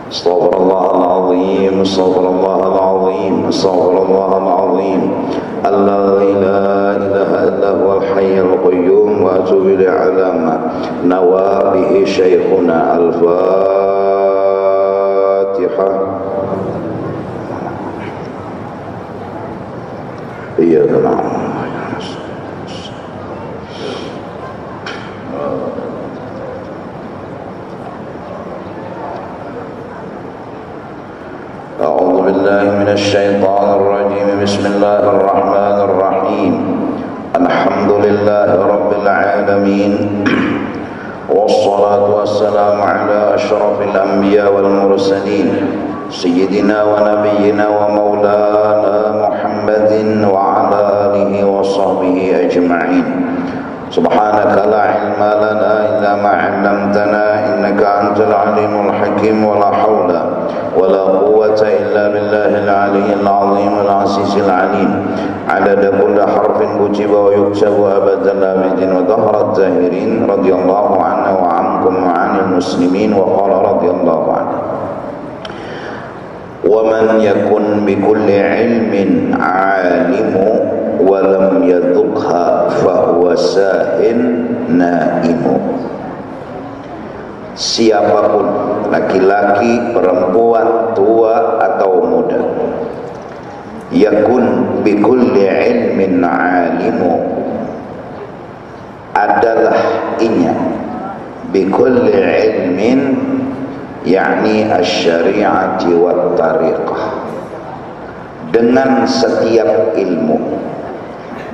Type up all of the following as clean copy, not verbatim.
استغفر الله العظيم استغفر الله العظيم استغفر الله العظيم الذي لا إله إلا هو الحي القيوم وأتوب إليه على ما نوى به شيخنا. الفاتحة. إياك نعبد أعوذ بالله من الشيطان الرجيم. بسم الله الرحمن الرحيم. الحمد لله رب العالمين، والصلاة والسلام على أشرف الأنبياء والمرسلين سيدنا ونبينا ومولانا محمد وعلى آله وصحبه أجمعين. سبحانك لا علم لنا إلا ما علمتنا إنك أنت العليم الحكيم. ولا حول ولا قوة إلا بالله العلي العظيم العزيز العليم. عدد كل حرف كتب ويكتب أبد الآبدين ودهر الداهرين. رضي الله عنا وعنكم وعن المسلمين. وقال رضي الله عنه: ومن يكن بكل علم عالم walam yadukha fahuwa sahin naimu. Siapapun, laki-laki, perempuan, tua atau muda, yakun bikulli ilmin alimu, adalah inya bikulli ilmin yakni asy-syari'ati wat tariqah, dengan setiap ilmu.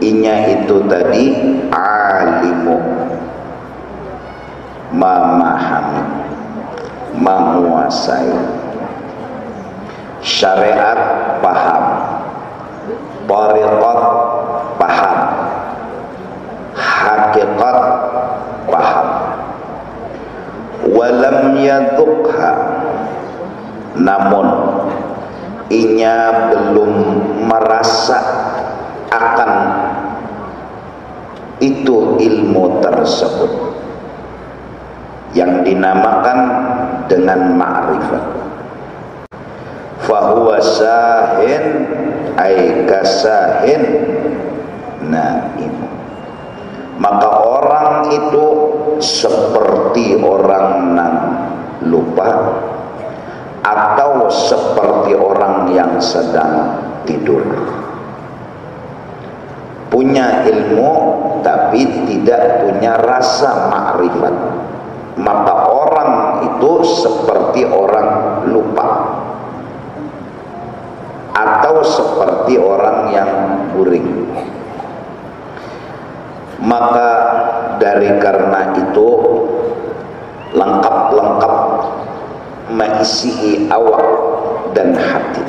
Inya itu tadi alimu, memahami, menguasai syariat, paham, tariqat, paham, hakikat, paham. Walam yadukha, namun inya belum merasa akan itu ilmu tersebut yang dinamakan dengan ma'rifat. Fahuwa sahin ay kasahin naim, maka orang itu seperti orang yang lupa atau seperti orang yang sedang tidur. Punya ilmu tapi tidak punya rasa ma'rifat, maka orang itu seperti orang lupa atau seperti orang yang buring. Maka dari karena itu lengkap-lengkap mengisi awak dan hati.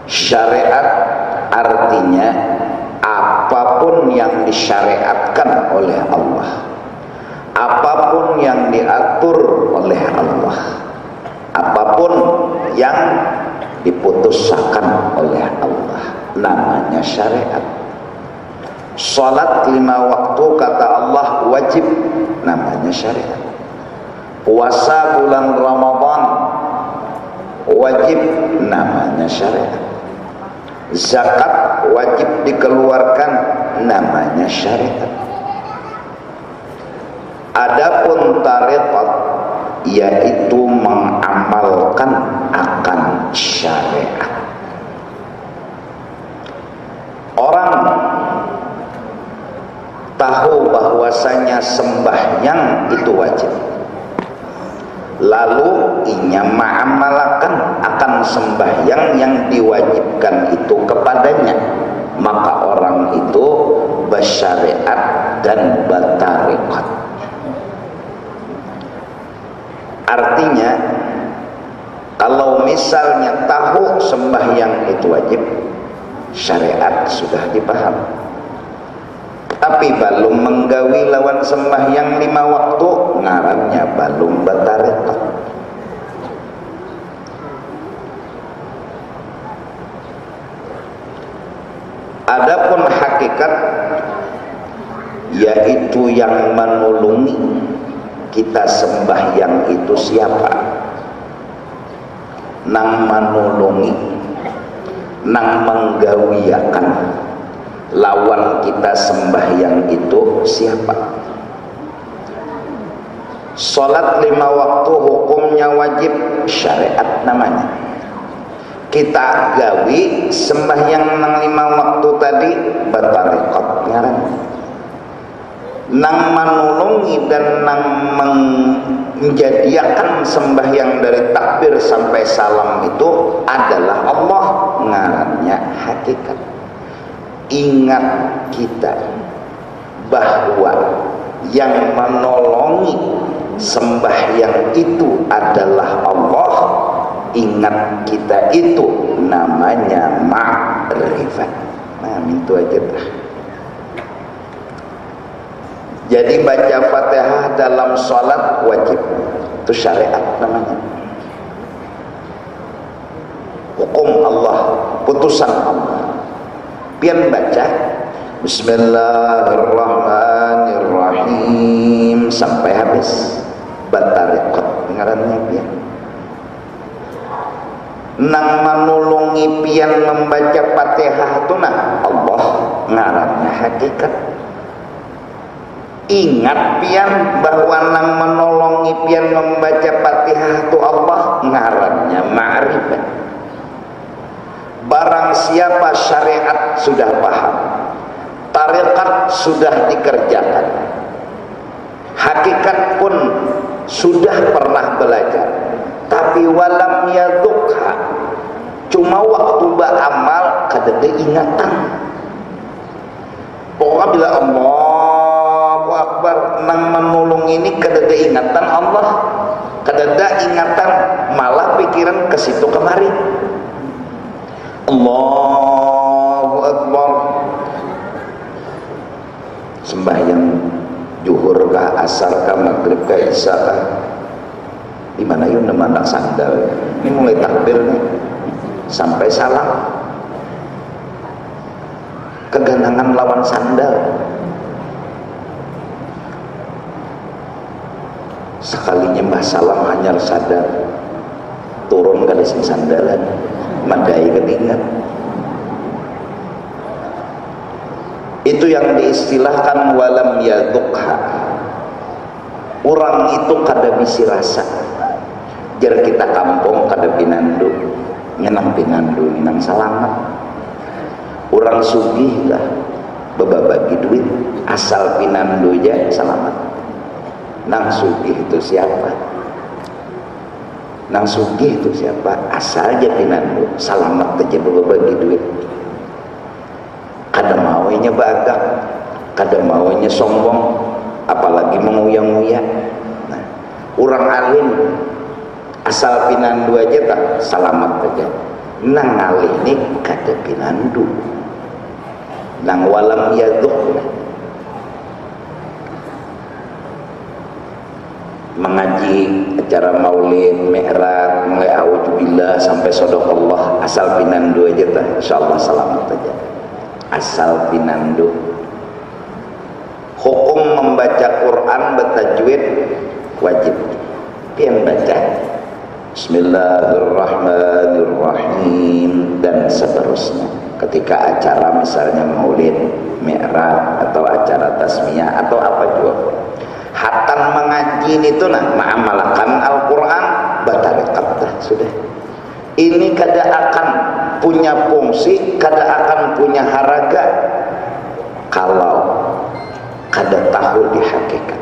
Syariat artinya apapun yang disyariatkan oleh Allah, apapun yang diatur oleh Allah, apapun yang diputuskan oleh Allah, namanya syariat. Salat 5 waktu kata Allah wajib, namanya syariat. Puasa bulan Ramadan wajib, namanya syariat. Zakat wajib dikeluarkan, namanya syariat. Adapun tariqat yaitu mengamalkan akan syariat. Orang tahu bahwasanya sembahyang itu wajib, lalu inya mengamalkan akan sembahyang yang diwajibkan itu kepadanya, maka orang itu bersyariat dan bertariqat. Artinya kalau misalnya tahu sembahyang itu wajib, syariat sudah dipaham, tapi belum menggawi lawan sembahyang 5 waktu, ngarannya belum bertariqat. Adapun hakikat yaitu yang menolongi kita sembahyang itu siapa? Nang manulungi, nang menggawiakan. Lawan kita sembahyang itu siapa? Salat 5 waktu hukumnya wajib, syariat namanya. Kita gawi sembahyang nang 5 waktu tadi batariqat ngaran. Nang manulungi dan nang menjadikan sembahyang dari takbir sampai salam itu adalah Allah, ngarannya hakikat. Ingat kita bahwa yang menolongi sembahyang itu adalah Allah. Ingat kita itu namanya ma'rifat. Nah, itu aja dah. Jadi baca Fatihah dalam sholat wajib, itu syariat namanya. Hukum Allah, putusan Allah. Pian baca Bismillahirrahmanirrahim sampai habis. Batariqat ngarannya pian. Nang manulungi pian membaca Fatihah itu nah Allah, ngarannya hakikat. Ingat pian bahwa nang menolongi pian membaca Fatihah itu Allah, ngarannya ma'rifat. Barang siapa syariat sudah paham, tariqat sudah dikerjakan, hakikat pun sudah pernah belajar, tapi walam yadukha, cuma waktu beramal kada ingatan. Pokoknya bila Allahu Akbar nang menolong ini kada ingatan Allah, kada ingatan, malah pikiran ke situ kemari. Allahu Akbar, sembahyang zuhur kah, asar kah, maghrib kah, isya kah, di mana yun nama anak sandal ini mulai takbir nih sampai salam, keganangan lawan sandal. Sekalinya mbah salam hanyar sadar turun kali sing sandalan madai ketingat. Itu yang diistilahkan walam yadukha. Orang itu kada bisi rasa. Jar kita kampung kada pinandu, ngenang pinandu, ngenang salamat. Orang sugih lah bebabagi duit, asal pinandu aja selamat. Nang sugih itu siapa? Nang sugih itu siapa? Asal aja pinandu, selamat aja bebabagi duit. Kada maunya bagak, kada maunya sombong, apalagi menguya-nguya. Nah, orang alim asal pinandu aja tak selamat aja. Nang alih ini kada pinandu, nang walam yaduk, mengaji acara maulid, mi'raj, mulai auzubillah sampai sadaqallah, asal pinandu aja tak, insyaallah selamat aja. Asal pinandu. Hukum membaca Quran bertajwid wajib. Pian baca Bismillahirrahmanirrahim dan seterusnya. Ketika acara misalnya maulid, mi'raj atau acara tasmiyah atau apa juga. Hatan mengaji itu nah ma'amalakan Al-Quran batariqat dah sudah. Ini kada akan punya fungsi, kada akan punya haraga kalau kada tahu di hakikat.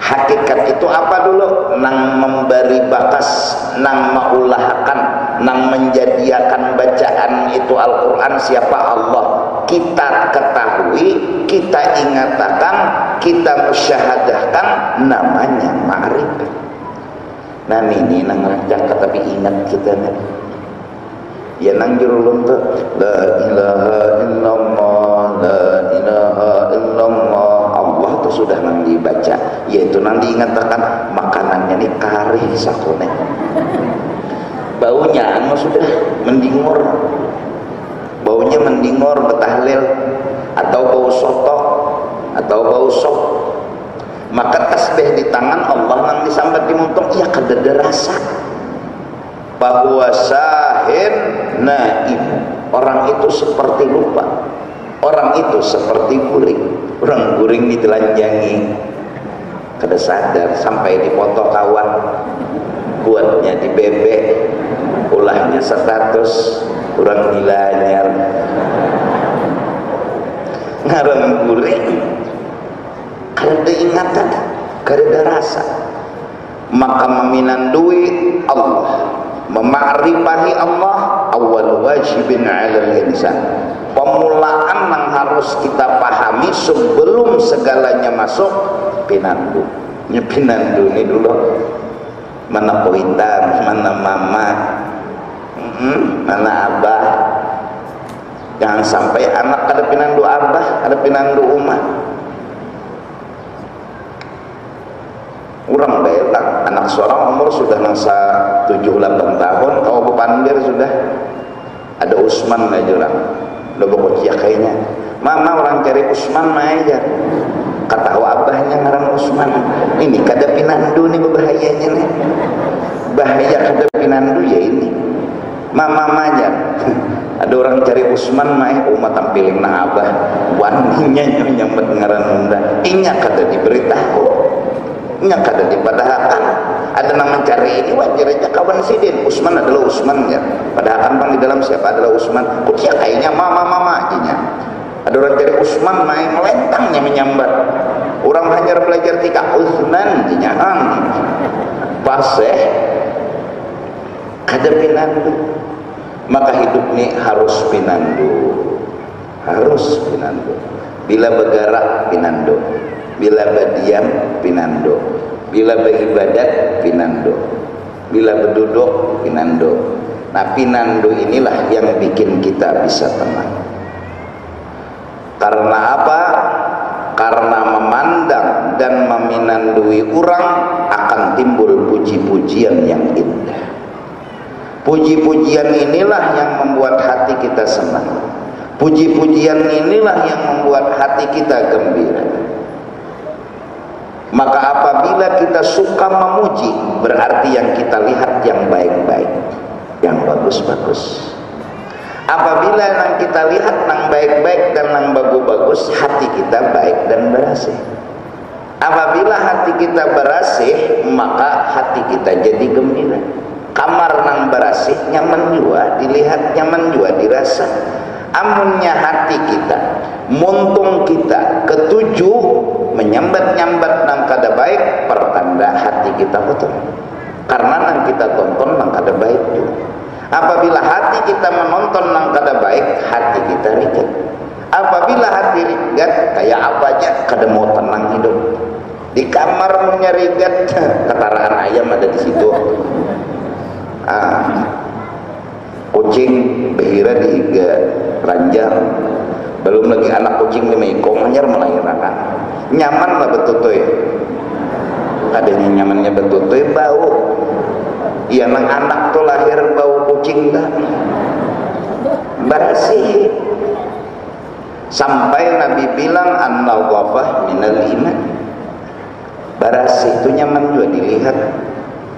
Hakikat itu apa dulu? Nang memberi bakas, nang maulahkan, nang menjadikan bacaan itu Al-Quran siapa? Allah. Kita ketahui, kita ingatakan, kita musyahadahkan, namanya ma'rifat. Nah ini nang rancang tapi ingat kita nih. Ya nang jurulun tuh la ilaha illallah, la ilaha illallah. Allah tuh sudah nang dibaca, yaitu nang diingatakan makanannya nih kari sakone. Baunya anu sudah mendingor. Baunya mendingor betahlil atau bau soto atau bau sop. Maka tasbih di tangan Allah nang disambat di muntung iya kadada rasa bahwa sahir naim, orang itu seperti lupa, orang itu seperti guring, orang guring ditelanjangi kada sadar sampai dipoto kawan, buatnya di bebek, ulahnya status orang gilanya ngarang guring kada ingatan, kada rasa. Maka meminan duit Allah, mema'rifahi Allah, awal wajibin 'alal insan, pemulaan yang harus kita pahami sebelum segalanya masuk pinandu. Pinandu ini dulu mana pointan, mana mama, mana abah. Jangan sampai anak ada pinandu abah, ada pinandu umah. Orang daerah anak seorang umur sudah nasa 7-8 tahun, kalau pepandir sudah ada Usman aja orang udah bokocia kayaknya mama orang cari Usman aja kata abahnya ngarang Usman. Ini kada pinandu nih bahayanya nih, bahaya kada pinandu ya ini mama aja. Ada orang cari Usman umat tampilin na abah waninya nyambet ngaran unda inya kada diberitahu, nya kada dipadahakan. Ada yang mencari ini wajar aja kawan sidin Usman adalah Usman ya, padahal bang di dalam siapa adalah Usman kucia kayaknya mama ajinya. Ada orang cari Usman melentangnya menyambat orang hanya belajar tika Usman jinya paseh kada pinandu. Maka hidup ini harus pinandu, harus pinandu. Bila bergerak pinandu, bila berdiam pinando, bila beribadat pinando, bila berduduk pinando. Nah pinando inilah yang bikin kita bisa tenang. Karena apa? Karena memandang dan meminandui orang akan timbul puji-pujian yang indah. Puji-pujian inilah yang membuat hati kita senang. Puji-pujian inilah yang membuat hati kita gembira. Maka apabila kita suka memuji, berarti yang kita lihat yang baik-baik, yang bagus-bagus. Apabila yang kita lihat yang baik-baik dan yang bagus-bagus, hati kita baik dan berasih. Apabila hati kita berasih, maka hati kita jadi gembira. Kamar nang berasih nyaman jua dilihat, nyaman jua dirasa. Amunnya hati kita, muntung kita ketujuh menyambat-nyambat nang kada baik, pertanda hati kita kotor. Karena nang kita tonton nang kada baik juga. Apabila hati kita menonton nang kada baik, hati kita rigat. Apabila hati rigat, kayak apa aja kada mau tenang hidup. Di kamar punya rigat, ketaraan ayam ada di situ. Kucing behira diiga ranjang, belum lagi anak kucing 5 ekor hanyar melahirkan. Nyaman lah betutoy, adanya nyamannya betutoy bau. Iya nang anak tuh lahir bau kucing dah bersih. Sampai Nabi bilang an-nawafah minal iman. Bersih itu nyaman juga dilihat,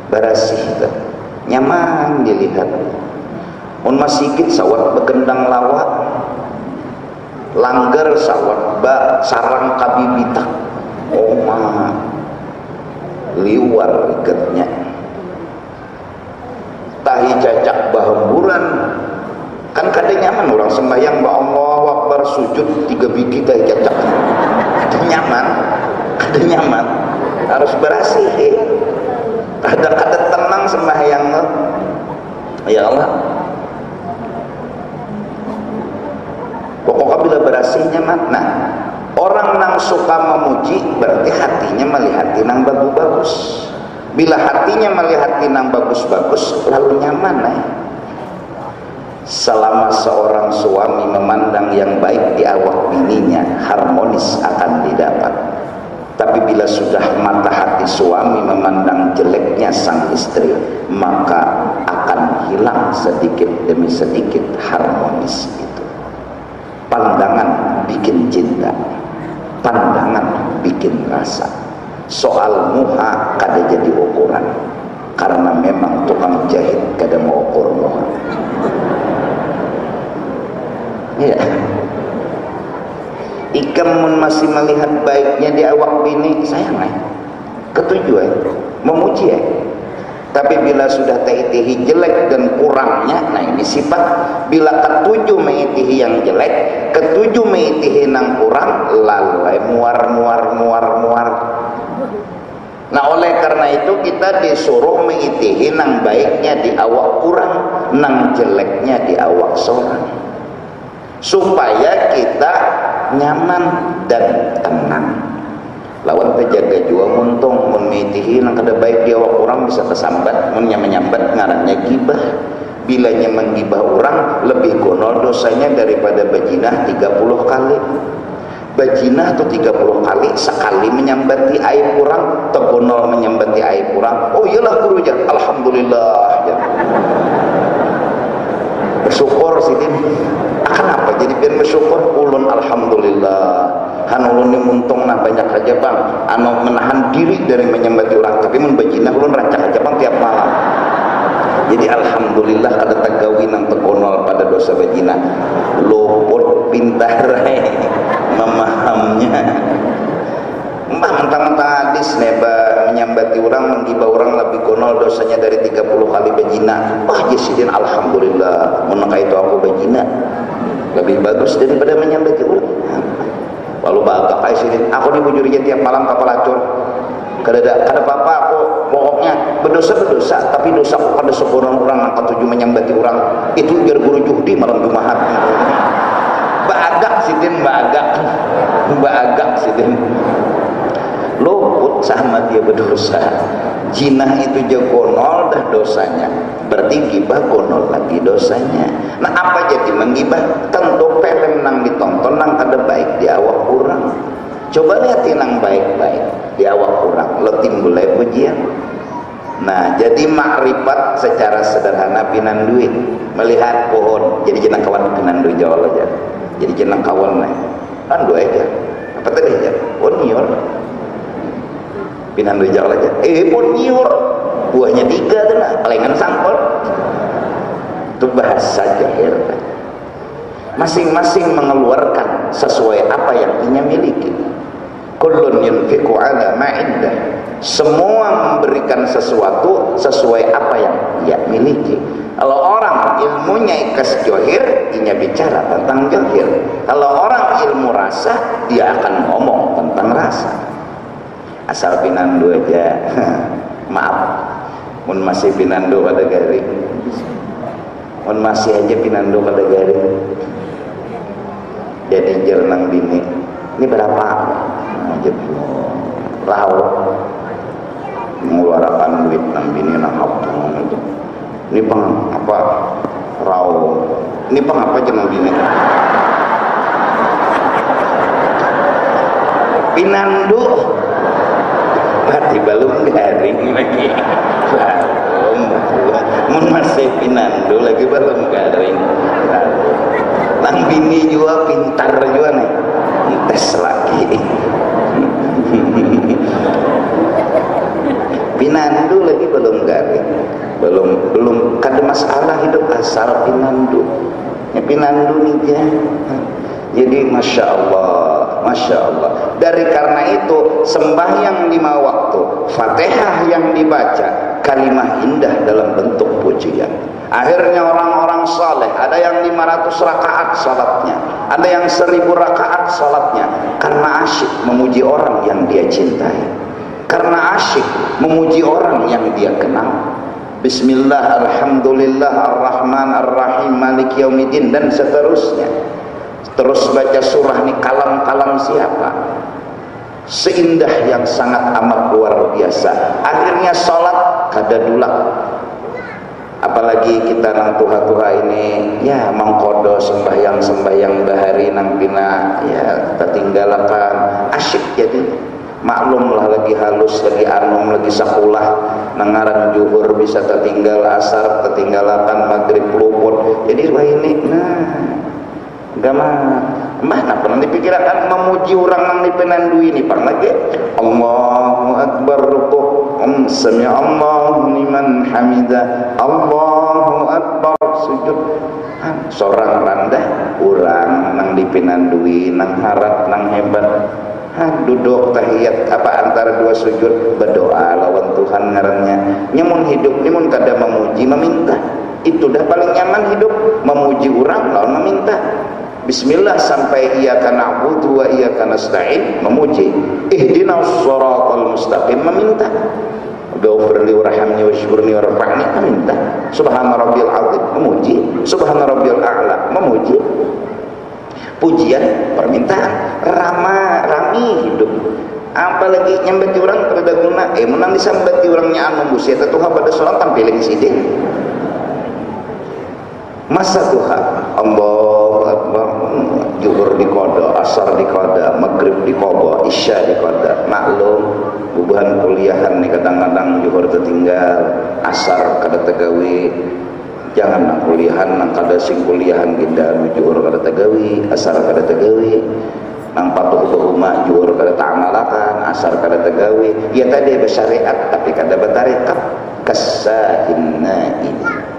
bersih itu nyaman dilihat. Un masjid sawat bekendang lawak, langgar sawat ba sarang kabibitak. Oh ma liwar ikatnya. Tahi cacak bahemburan kan kada nyaman orang sembahyang ba Allahu Akbar sujud 3 biji tahi cacak. Kada nyaman, kada nyaman. Harus bersih. Kada tenang sembahyang lo. Ya Allah. Pokoknya bila bersih nyaman. Nah, orang yang suka memuji berarti hatinya melihat nang bagus-bagus. Bila hatinya melihat nang bagus-bagus, lalu nyaman. Selama seorang suami memandang yang baik di awak bininya, harmonis akan didapat. Tapi bila sudah mata hati suami memandang jeleknya sang istri, maka akan hilang sedikit demi sedikit harmonis itu. Pandangan bikin cinta, pandangan bikin rasa. soal muha kada jadi ukuran karena memang tukang jahit kada mau ukur muha. Ya, ikam mun masih melihat baiknya di awak bini, sayang ketujuh memuji tapi bila sudah taitihi jelek dan kurangnya, nah ini sifat bila ketujuh meitihi yang jelek, ketujuh meitihi nang kurang, lalai muar. Nah oleh karena itu kita disuruh meitihi nang baiknya di awak kurang, nang jeleknya di awak seorang, supaya kita nyaman dan tenang. Lawan terjaga jua muntung mun mitihi nang kada baik dia awak orang bisa kesambat, mun menyambat ngarannya gibah. Bilanya menggibah orang lebih gonol dosanya daripada bajinah 30 kali. Bajinah tuh 30 kali sekali menyambati aib orang, tegonol menyambati aib orang. Oh iyalah guru ya, alhamdulillah ya. Bersyukur sidin. Akan apa jadi biar bersyukur ulun alhamdulillah. Ulun ni muntung nah banyak aja bang anu menahan diri dari menyambati orang, tapi mun bajinah ulun rancak aja bang tiap malam. Jadi alhamdulillah ada tagawi nang tegonol pada dosa bajinah. Lopot pintar memahamnya. Mbah mentang-mentang hadis neba menyambati orang, menggibah orang lebih gonol dosanya dari 30 kali bajinah. Wah jesidin alhamdulillah mun itu aku bajinah lebih bagus daripada menyambati orang. Lalu bagak kayak sini, aku nih bujurnya tiap malam kapal acur. Kada apa-apa aku pokoknya berdosa, tapi dosa aku kada seorang orang angkat tujuh menyambati orang. Itu biar guru juhdi malam Jumat. Bagak sidin. Luput sama dia berdosa. Jinah itu jagonol dah dosanya, berarti gibah gonol lagi dosanya. Nah apa jadi menggibah? Tentu film nang ditonton nang kada baik di awak kurang. Coba lihatin nang baik-baik di awak kurang, lo timbulai pujian. Nah jadi makrifat secara sederhana pinanduit, melihat pohon jadi jenang kawan pinandu jauh aja, jadi jenang kawan lah kan dua aja apa tadi aja ponior pinandu jauh aja ponior buahnya 3 tuh nah palingan sangkol itu bahasa jahil. Masing-masing mengeluarkan sesuai apa yang ia miliki. Kullun yunfiqu ala ma indah. Semua memberikan sesuatu sesuai apa yang ia miliki. Kalau orang ilmunya ikas johir, ia bicara tentang johir. Kalau orang ilmu rasa, dia akan ngomong tentang rasa. Asal pinandu aja. Maaf, mun masih pinandu pada garing. Mun masih aja pinandu pada garing. Jadi jernang bini. Ini berapa? Aja laut. Mengeluarkan duit nang bini nang apa? Ini pang apa? Rau. Ini pang apa jenang bini? Pinandu. Berarti belum garing lagi. Belum. Mun masih pinandu lagi belum garing. Nang bini juga pintar juga nih. Tes lagi. Pinandu lagi belum garing, belum kada masalah hidup asal pinandu. Ya pinandu nih ya. Jadi masya Allah. Dari karena itu sembahyang 5 waktu, Fatihah yang dibaca, kalimah indah dalam bentuk pujian. Akhirnya orang-orang saleh, ada yang 500 rakaat salatnya, ada yang 1000 rakaat salatnya, karena asyik memuji orang yang dia cintai, karena asyik memuji orang yang dia kenal. Bismillah, alhamdulillah, ar-Rahman, ar-Rahim, Malik Yaumiddin, dan seterusnya. Terus baca surah ini kalam-kalam siapa? Seindah yang sangat amat luar biasa. Akhirnya sholat kada dulak. Apalagi kita nang tuha-tuha ini ya mangkodo sembahyang bahari nang pina ya tertinggalakan asyik. Jadi maklum lah lagi halus, lagi anum, lagi sakulah nangaran juhur bisa tertinggal, asar tertinggalakan, maghrib luput. Jadi wah ini nah gama Mana pernah dipikirkan memuji orang nang dipenandu ini pernah lagi Allahu Akbar rukuk sami Allahu liman hamidah Allahu Akbar sujud seorang randah orang nang dipenandui nang harap nang hebat duduk tahiyat apa antara dua sujud berdoa lawan Tuhan ngarannya nyamun hidup nyamun kada memuji meminta itu dah paling nyaman hidup memuji orang lawan meminta Bismillah sampai iyyaka na'budu wa iyyaka nasta'in memuji ihdinas shiratal mustaqim meminta Ghafirli warhamni washkurni warfa'ni meminta subhana rabbil azim memuji subhana rabbil a'la memuji pujian permintaan rami hidup apalagi nyambati orang pada guna menang disambati orangnya anu buset Tuhan pada sholat tampilin sidin masa Tuhan Allahu Akbar zuhur di qada asar di qada maghrib di qada isya di qada maklum bubuhan kuliahan nih kadang-kadang zuhur tertinggal asar kada tegawe jangan nang kuliahan nang kada sing kuliahan ginda zuhur kada tegawe asar kada tegawe nang patuh rumah zuhur kada ta'amalakan asar kada tegawe ya tadi bersyariat tapi kada bertarekat kasahinna ini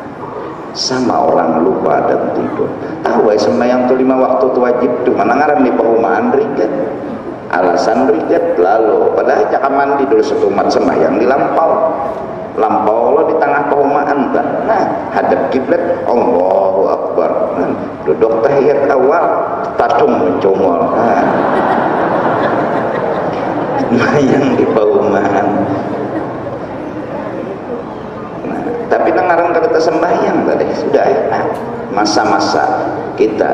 sama orang lupa dan tidur tahu sembahyang tu 5 waktu tu wajib tu mana ngaran di perumahan rigat alasan rigat lalu padahal jangan mandi dulu setumat sembahyang di lampau lo di tengah perumahan tak nah hadap kiblat Allahu Akbar duduk tahiyat awal tatung mencongol sembahyang di perumahan tapi nengarang kata sembahyang tadi sudah enak masa-masa kita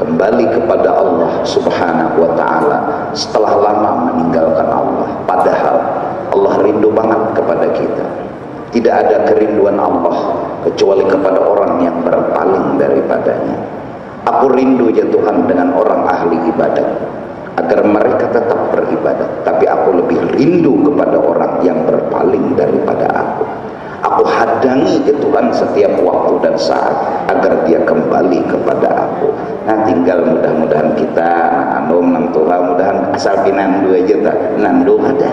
kembali kepada Allah subhanahu wa ta'ala setelah lama meninggalkan Allah padahal Allah rindu banget kepada kita tidak ada kerinduan Allah kecuali kepada orang yang berpaling daripadanya aku rindu ya Tuhan dengan orang ahli ibadat agar mereka tetap beribadat tapi aku lebih rindu kepada orang yang berpaling daripada aku hadangi ke Tuhan setiap waktu dan saat agar dia kembali kepada aku nah tinggal mudah-mudahan kita andong nang Tuhan mudahan asal pinandu aja tak nandu ada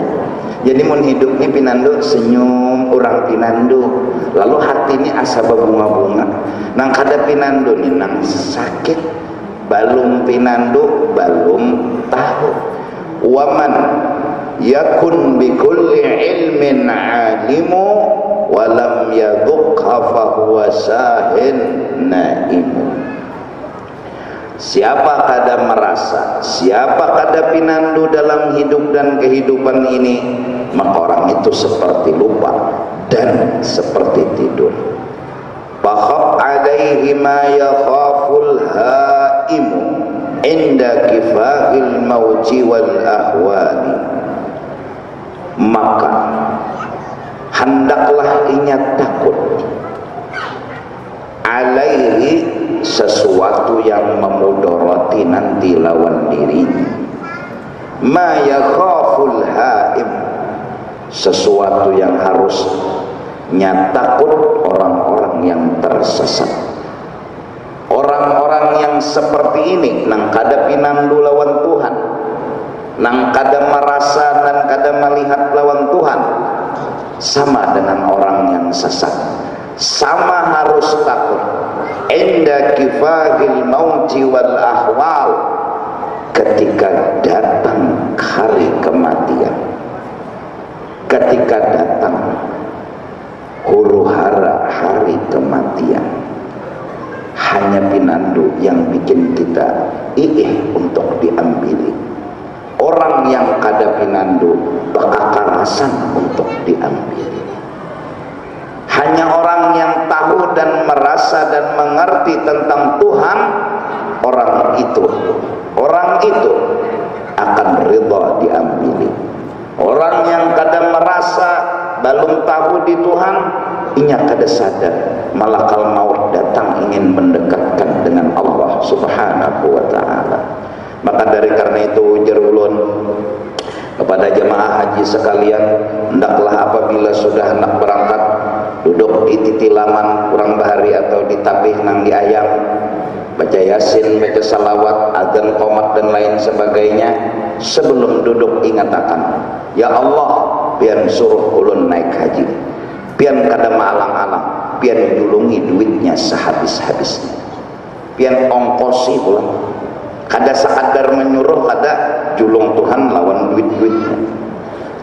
jadi mun hidup ni pinandu senyum orang pinandu lalu hati ni asa berbunga-bunga nang kada pinandu ni nang sakit balum pinandu balum tahu waman yakun bikulli ilmin alimu walam yadukha fahuwa sahin naimu siapa kada merasa siapa kada pinandu dalam hidup dan kehidupan ini maka orang itu seperti lupa dan seperti tidur fakhaf alaihi ma yakhaful haimu inda kifa'il mauti wal ahwani maka hendaklah ingat takut alaihi sesuatu yang memudoroti nanti lawan dirinya ma yakhaful haim sesuatu yang harus nyatakut orang-orang yang tersesat orang-orang yang seperti ini nang kada pinandu lawan Tuhan nang kada merasa dan kada melihat lawan Tuhan sama dengan orang yang sesat sama harus takut inda kifahil mauti wal ahwal ketika datang hari kematian ketika datang huru-hara hari kematian hanya pinandu yang bikin kita untuk diambili orang yang kada pinandu bekakarasan untuk diambil hanya orang yang tahu dan merasa dan mengerti tentang Tuhan orang itu akan ridha diambili orang yang kada merasa belum tahu di Tuhan inya kada sadar malakal maut datang ingin mendekatkan dengan Allah subhanahu wa ta'ala maka dari karena itu ujar ulun kepada jemaah haji sekalian hendaklah apabila sudah hendak berangkat duduk di titilaman kurang bahari atau di tapih nang di ayam baca yasin, baca salawat, adzan, qomat dan lain sebagainya. Sebelum duduk ingat akan, ya Allah, pian suruh ulun naik haji, pian kada maalang-alang, pian julungi duitnya sehabis-habisnya, pian ongkosi pulang, kada sekadar menyuruh, kada julung Tuhan lawan duit-duitnya.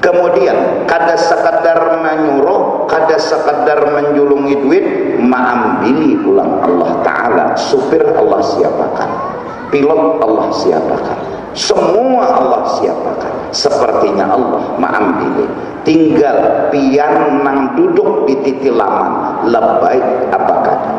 Kemudian kada sekadar menyuruh, kada sekadar menjulungi duit, maambili pulang Allah Ta'ala. Supir Allah siapakan, pilot Allah siapakan, semua Allah siapakan. Sepertinya Allah maambili, tinggal pian nang duduk di titilaman labbaik apa kada,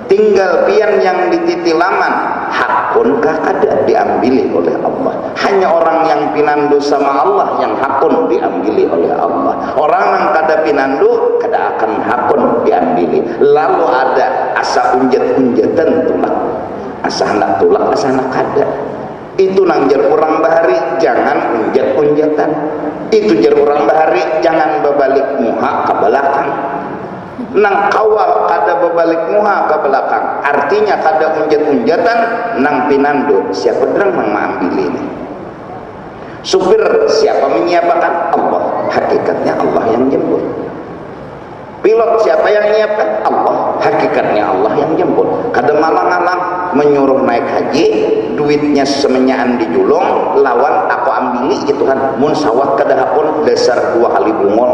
tinggal pian yang di titilaman hakunkah kada diambili oleh Allah. Hanya orang yang pinandu sama Allah yang hakun diambili oleh Allah. Orang yang kada pinandu kada akan hakun diambili. Lalu ada asa unjat-unjatan tulak, asa hendak tulak, asa hendak kada. Itu nang jar urang bahari, jangan unjat-unjatan. Itu jar urang bahari, jangan berbalik muha ke belakang. Nang kawal kada berbalik muha ke belakang, artinya kada unjat-unjatan. Nang pinandu siapa derang nang maambil ini. Supir siapa menyiapkan? Allah. Hakikatnya Allah yang jemput. Pilot siapa yang menyiapkan? Allah. Hakikatnya Allah yang jemput. Kada malang-alang menyuruh naik haji, duitnya semenyaan dijulung, lawan aku ambili gitu kan. Mun sawat kada hapun dasar 2 kali bungol.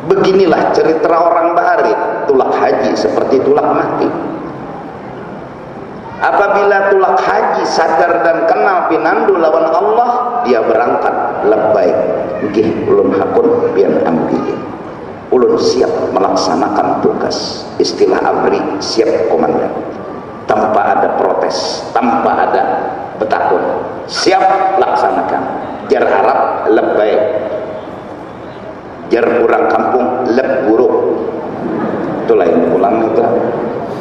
Beginilah cerita orang bahari. Tulak haji seperti tulak mati. Apabila tulak haji sadar dan kenal pinandu lawan Allah, dia berangkat labbaik, nggih ulun hakun pian ambili, ulun siap melaksanakan tugas. Istilah abri, siap komandan, tanpa ada protes, tanpa ada betakun, siap laksanakan. Jar Arab labbaik, jar kurang kampung leb buruk. Itu lain pulang itu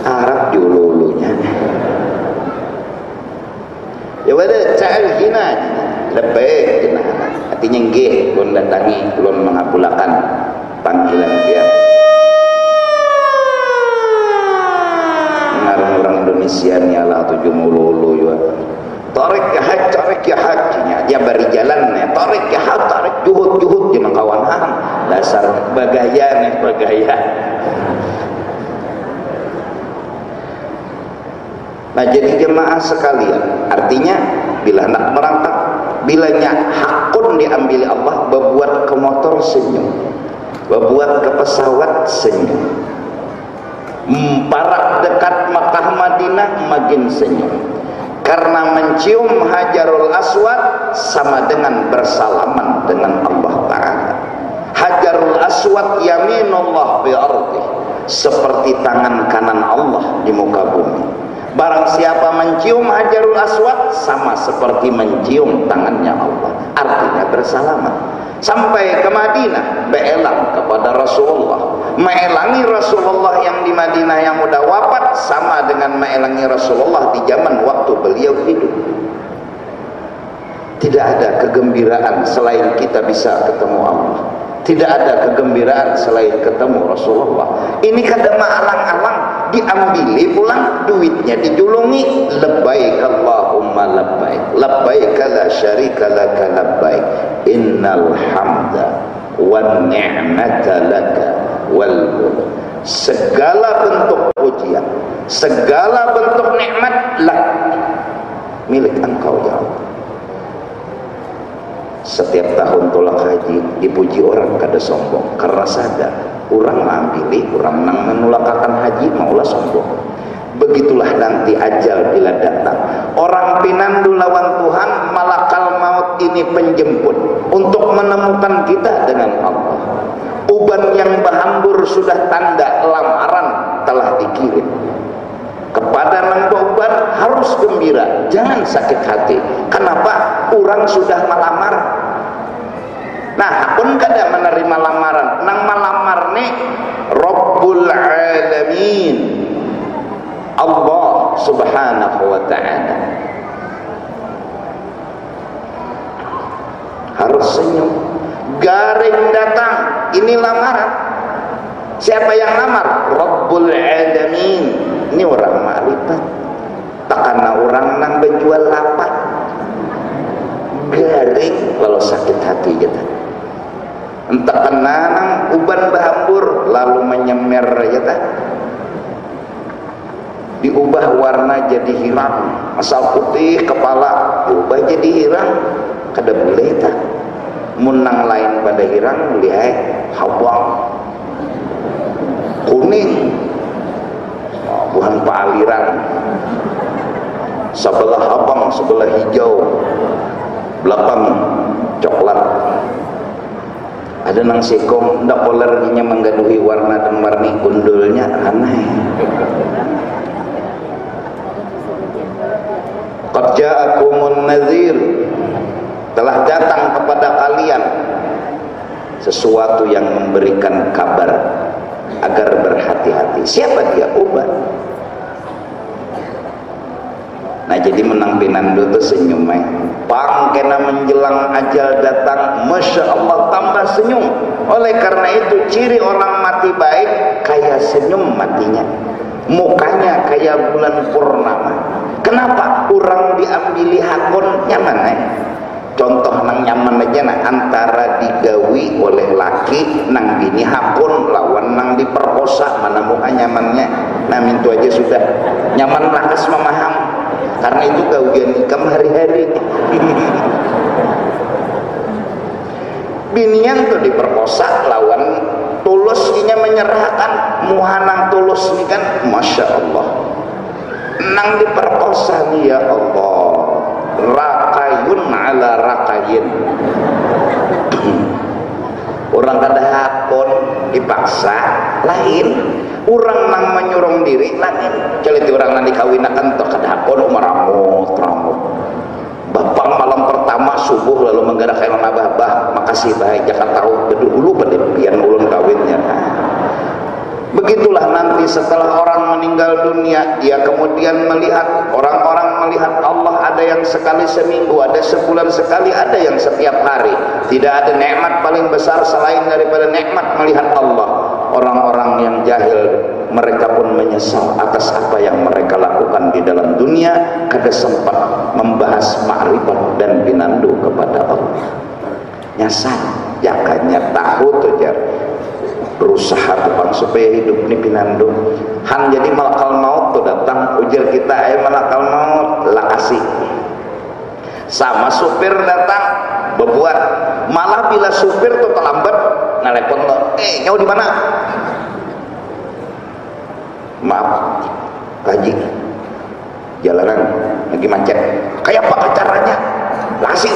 Arab jululunya. Ya wada ca'al hina labbaik hina. Artinya nggih ulun datangi, ulun mengabulkan panggilan dia. Ngarang orang Indonesia ni ala tujuh mululu ya. Tarik ya hajinya dia bari jalan ya. Tarik ya haj, tarik juhud jeung kawan hang. Dasar bagaya nih bagaya. Nah jadi jemaah sekalian, artinya bila nak merangkak, bilanya hakun diambil Allah, berbuat ke motor senyum, berbuat ke pesawat senyum, parak dekat Makkah Madinah makin senyum, karena mencium Hajarul Aswad sama dengan bersalaman dengan Allah Ta'ala. Hajarul Aswad yaminullah bi ardi, seperti tangan kanan Allah di muka bumi. Barang siapa mencium Hajarul Aswad sama seperti mencium tangannya Allah, artinya bersalaman. Sampai ke Madinah beelang kepada Rasulullah, meelangi Rasulullah yang di Madinah yang udah wafat sama dengan meelangi Rasulullah di zaman waktu beliau hidup. Tidak ada kegembiraan selain kita bisa ketemu Allah. Tidak ada kegembiraan selain ketemu Rasulullah. Ini kada maalang-alang diambili pulang, duitnya dijulungi. Labbaik Allahumma labbaik, labbaik la syarika laka labbaik, innal hamda wan ni'mata laka wal mulk. Segala bentuk pujian, segala bentuk nikmat lak, milik engkau ya Allah. Setiap tahun tolak haji dipuji orang kada sombong, karena sadar orang mengambil, orang nang menulakakan haji maulah sombong. Begitulah nanti ajal bila datang, orang pinandu lawan Tuhan, malakal maut ini penjemput untuk menemukan kita dengan Allah. Uban yang berhambur sudah tanda lamaran telah dikirim. Kepada nang uban harus gembira, jangan sakit hati. Kenapa? Orang sudah melamar. Nah, pun kada menerima lamaran. Nang melamar nih Rabbul Alamin, Allah Subhanahu wa Ta'ala. Harus senyum. Garing datang, ini lamaran. Siapa yang lamar? Rabbul Alamin. Ini orang orang nang berjual lapak garing kalau sakit hati gitu. Entah kenang uban bahambur lalu menyemer gitu. Diubah warna jadi hirang, asal putih kepala diubah jadi hirang, kada boleh tak. Munang lain pada hirang lihat habang kuning, bukan paliran, sebelah habang sebelah hijau, belakang coklat. Ada nang sekong ndak polernya menggaduhi warna dan warni gundulnya aneh. Qad ja'akumun nadhir, telah datang kepada kalian sesuatu yang memberikan kabar agar berhati-hati. Siapa dia? Ubah. Nah jadi menang pinandu itu senyum pang kena menjelang ajal datang, Masya Allah tambah senyum. Oleh karena itu ciri orang mati baik kayak senyum matinya, mukanya kayak bulan purnama. Kenapa? Orang diambili hakun nyaman contoh nang nyaman aja nah, antara digawi oleh laki nang bini hakun lawan nang diperkosa, mana muka nyamannya. Nah itu aja sudah nyaman lakas memaham, karena itu gawian nikam hari-hari. Binian tuh diperkosa lawan tulus inya menyerahkan muhanang tulus ini kan, Masya Allah. Nang diperkosa nih ya Allah, rakayun ala rakayin. Orang kada hakun dipaksa lain, orang nang menyurung diri lain. Jadi orang nang dikawinakan tuh kada hakun meramut. Bapak malam pertama subuh lalu menggerakkan abah, makasih baik jangan tahu bedulu pada pian ulun kawinnya. Begitulah nanti setelah orang meninggal dunia, dia kemudian melihat, orang-orang melihat Allah ada yang sekali seminggu, ada sebulan sekali, ada yang setiap hari. Tidak ada nikmat paling besar selain daripada nikmat melihat Allah. Orang-orang yang jahil, mereka pun menyesal atas apa yang mereka lakukan di dalam dunia, kada sempat membahas ma'rifat dan pinandu kepada Allah. Nyasar, jakanya tahu tuh jar. Berusaha tepang supaya hidup ini pinandu han jadi malakal maut tuh datang ujar kita malakal maut lakasi sama supir datang berbuat malah bila supir tuh terlambat nalepon lo nyawa di mana, maaf kaji jalanan lagi macet kayak apa caranya lakasi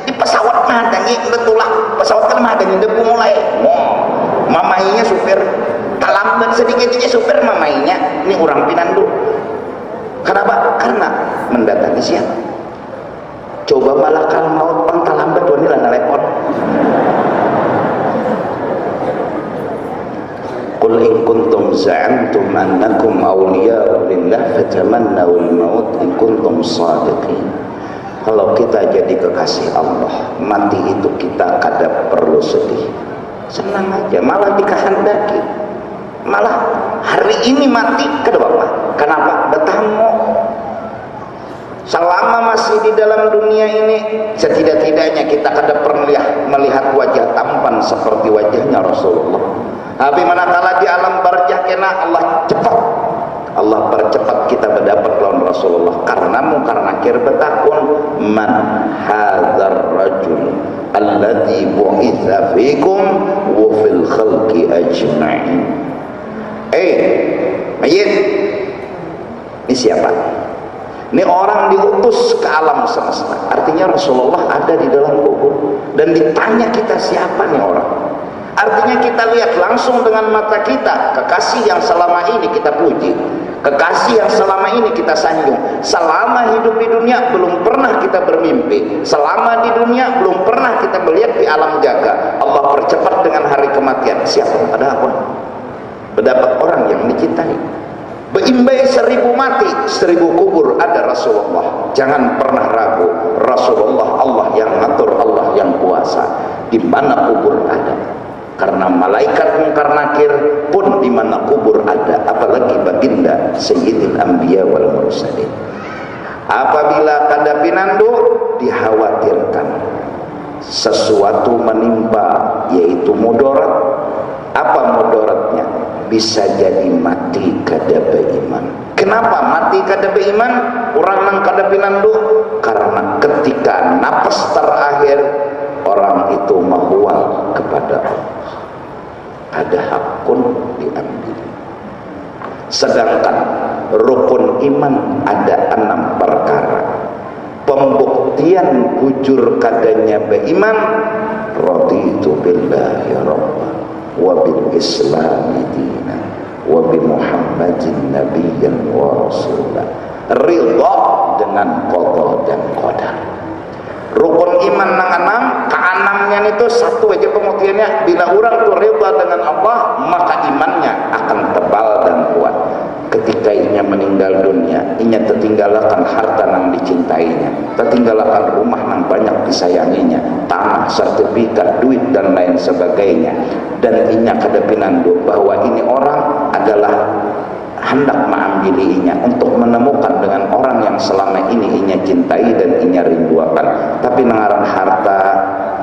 di pesawat mah adanya betulah pesawat kan mah adanya udah mulai mamainya supir talambat sedikitnya supir mamainya ini orang pinandu. Kenapa? Karena mendatangi siapa? Coba malakal maut pang talambat wanita telepon. Qul in kuntum za'amtum annakum awliya'u lillah fatamannawul maut in kuntum shadiqin. Kalau kita jadi kekasih Allah, mati itu kita kada perlu sedih, senang aja, malah dikehendaki. Malah hari ini mati kada apa-apa. Kenapa? Betamu selama masih di dalam dunia ini, setidak-tidaknya kita kada pernah melihat wajah tampan seperti wajahnya Rasulullah. Tapi manakala di alam barzakh kena Allah percepat kita berdapat lawan Rasulullah. Karena nakir betakun man hadzal rajul alladzi bu'itsa fikum wa fil khalqi ajma'in. Mayit ini siapa? Ini orang diutus ke alam semesta. Artinya Rasulullah ada di dalam kubur dan ditanya kita siapa nih orang. Artinya kita lihat langsung dengan mata kita kekasih yang selama ini kita puji, kekasih yang selama ini kita sanjung. Selama hidup di dunia belum pernah kita bermimpi, selama di dunia belum pernah kita melihat di alam jaga. Allah percepat dengan hari kematian. Siapa? Ada apa? Berdapat orang yang dicintai. Beimbai 1000 mati 1000 kubur ada Rasulullah. Jangan pernah ragu, Rasulullah Allah yang ngatur, Allah yang kuasa. Di mana kubur ada, karena malaikat mungkar nakir pun di mana kubur ada, apalagi baginda Sayyidil Anbiya wal Mursalin. Apabila kada pinandu, dikhawatirkan sesuatu menimpa, yaitu mudarat. Apa mudaratnya? Bisa jadi mati kada beriman. Kenapa mati kada beriman? Orang nang kada pinandu, karena ketika napas terakhir orang itu mahwal kepada Allah, ada hakun diambil. Sedangkan rukun iman ada 6 perkara. Pembuktian bujur kadanya beriman, raditu billahi rabban wa bil islami dinan wa bi muhammadin nabiyyan wa rasulah. Ridha dengan qada dan qadar. Rukun iman nang 6, keenamnya itu satu aja pembuktiannya. Bila orang itu ridha dengan Allah, maka imannya akan tebal dan kuat. Ketika inya meninggal dunia, inya tertinggalkan harta nang dicintainya, tertinggalkan rumah nang banyak disayanginya, tanah, sertifikat, duit dan lain sebagainya, dan inya kada pinandu bahwa ini orang adalah hendak mengambilinya untuk menemukan dengan orang yang selama ini inya cintai dan inya rinduakan, tapi nangaran harta,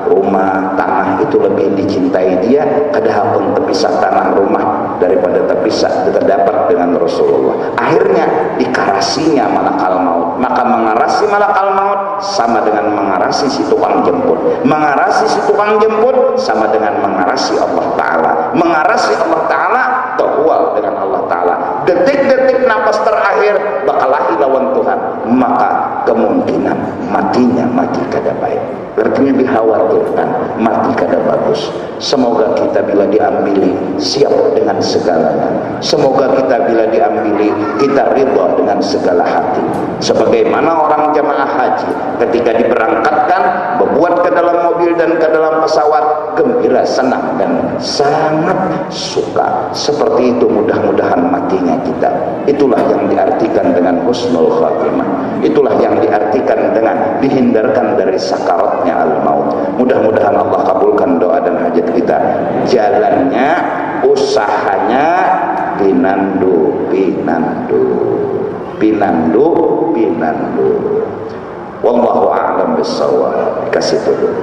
rumah, tanah itu lebih dicintai dia, kadang pun terpisah tanah rumah daripada terpisah terdapat dengan Rasulullah. Akhirnya dikarasinya malakal maut. Maka mengarasi malakal maut sama dengan mengarasi si tukang jemput. Mengarasi si tukang jemput sama dengan mengarasi Allah Ta'ala. Mengarasi Allah Ta'ala terhual dengan Allah Ta'ala. Detik-detik napas terakhir bakalahi lawan Tuhan, maka kemungkinan matinya mati kada baik. Artinya dikhawatirkan mati kada bagus. Semoga kita bila diambili siap dengan segalanya. Semoga kita bila diambili kita ridha dengan segala hati. Sebagaimana orang jamaah haji ketika diberangkatkan, berbuat ke dalam mobil dan ke dalam pesawat, gembira, senang dan sangat suka. Seperti itu mudah-mudahan matinya kita. Itulah yang diartikan dengan husnul khatimah. Itulah yang diartikan dengan dihindarkan dari sakaratnya al-maut. Mudah-mudahan Allah kabulkan doa dan hajat kita. Jalannya, usahanya pinandu. Wallahu a'lam bissawab. Kasih dulu.